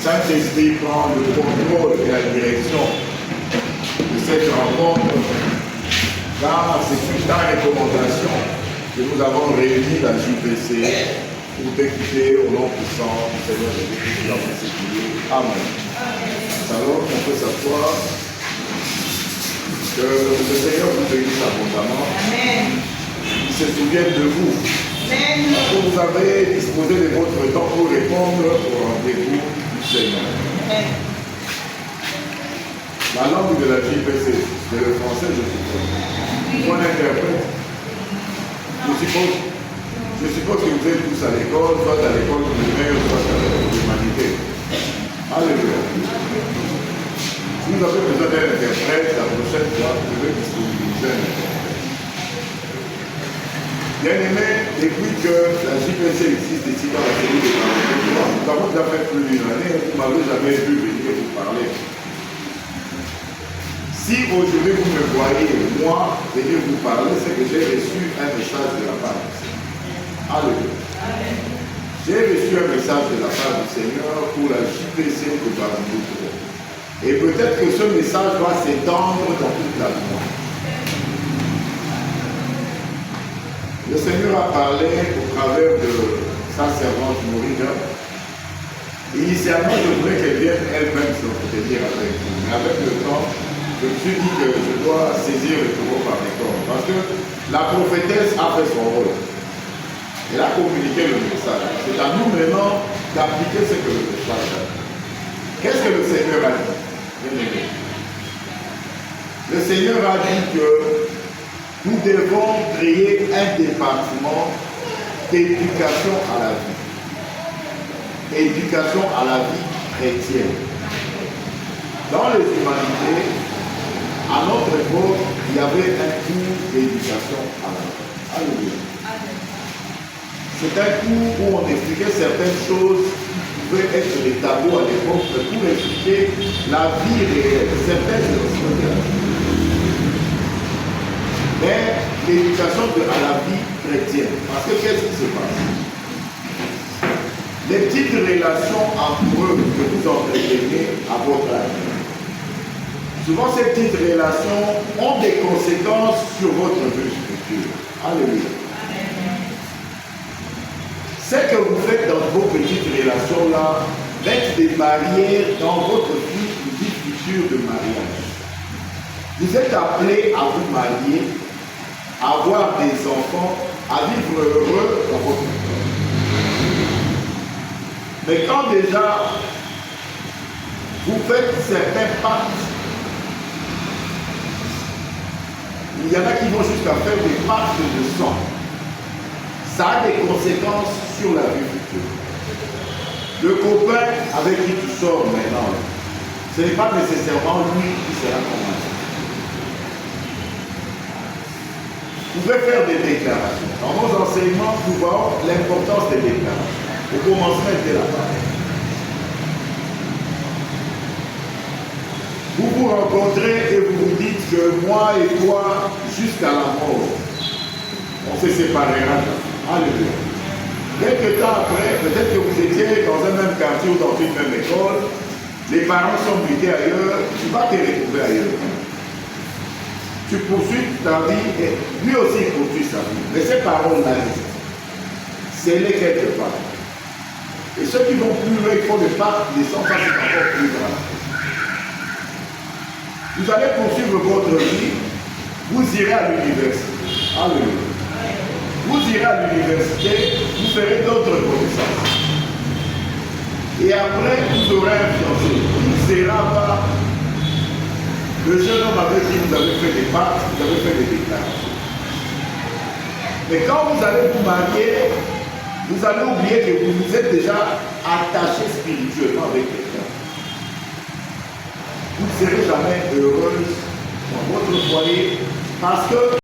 Saint-Esprit prend le contrôle et la direction de cette rencontre car c'est suite à la recommandation que nous avons réuni la JPC pour t'écouter au nom puissant du Seigneur Jésus-Christ dans le séculier. Amen. Alors, on peut s'asseoir. Que le Seigneur vous bénisse abondamment. Amen. Il se souvienne de vous. Amen. Parce que vous avez disposé de votre temps pour répondre au rendez-vous du Seigneur. Amen. La langue de la JPC, c'est le français, je suppose. Mon interprète. Je suppose que vous êtes tous à l'école, soit à l'école primaire, soit à l'école d'humanité. Alléluia. Si vous avez besoin d'un interprète, la prochaine fois, vous devez disponibiliser un interprète. Bien aimé, depuis que la JPC existe ici dans la cellule de Paris, nous avons déjà fait plus d'une année, vous ne m'avez jamais vu venir vous parler. Si aujourd'hui vous me voyez, moi, venir vous parler, c'est que j'ai reçu un message de la part du Seigneur. Alléluia. J'ai reçu un message de la part du Seigneur pour la JPC de Bambouko. Et peut-être que ce message va s'étendre dans toute la vie. Le Seigneur a parlé au travers de sa servante Mourida. Initialement, je voulais qu'elle vienne elle-même se retenir avec vous. Mais avec le temps, je me suis dit que je dois saisir le taureau par les cornes. Parce que la prophétesse a fait son rôle. Elle a communiqué le message. C'est à nous maintenant d'appliquer ce que le message a dit. Qu'est-ce que le Seigneur a dit? Bien-aimé. Le Seigneur a dit que nous devons créer un département d'éducation à la vie. Éducation à la vie chrétienne. Dans les humanités, à notre époque, il y avait un cours d'éducation à la vie. Alléluia. C'est un cours où on expliquait certaines choses qui pouvaient être des tabous à l'époque pour expliquer la vie réelle, certaines choses. Mais l'éducation à la vie chrétienne. Parce que qu'est-ce qui se passe? Les petites relations amoureuses que vous entretenez à votre âge. Souvent, ces petites relations ont des conséquences sur votre vie future. Alléluia. Ce que vous faites dans vos petites relations-là mettent des barrières dans votre vie future de mariage. Vous êtes appelé à vous marier, à avoir des enfants, à vivre heureux dans votre vie. Mais quand déjà vous faites certains pactes, il y en a qui vont jusqu'à faire des pactes de sang. Ça a des conséquences sur la vie future. Le copain avec qui tu sors maintenant, ce n'est pas nécessairement lui qui sera ton mari. Vous pouvez faire des déclarations. Dans nos enseignements, nous voyons l'importance des déclarations. Au commencement de la parole. Vous vous rencontrez et vous vous dites que moi et toi, jusqu'à la mort, on se séparera. Alléluia. Quelques temps après, peut-être que vous étiez dans un même quartier ou dans une même école, les parents sont mutés ailleurs, tu vas te retrouver ailleurs. Tu poursuis ta vie et lui aussi poursuit sa vie. Mais ces paroles-là, c'est les quelque part. Et ceux qui vont plus loin, il faut le pas, les sans pas encore plus grave. Vous allez poursuivre votre vie, vous irez à l'université. Alléluia. Vous irez à l'université, vous ferez d'autres connaissances. Et après, vous aurez un fiancé. Il ne sera pas. Le jeune homme avec qui vous avez fait des pactes, vous avez fait des déclarations. Mais quand vous allez vous marier, vous allez oublier que vous vous êtes déjà attaché spirituellement avec quelqu'un. Vous ne serez jamais heureuse dans votre foyer parce que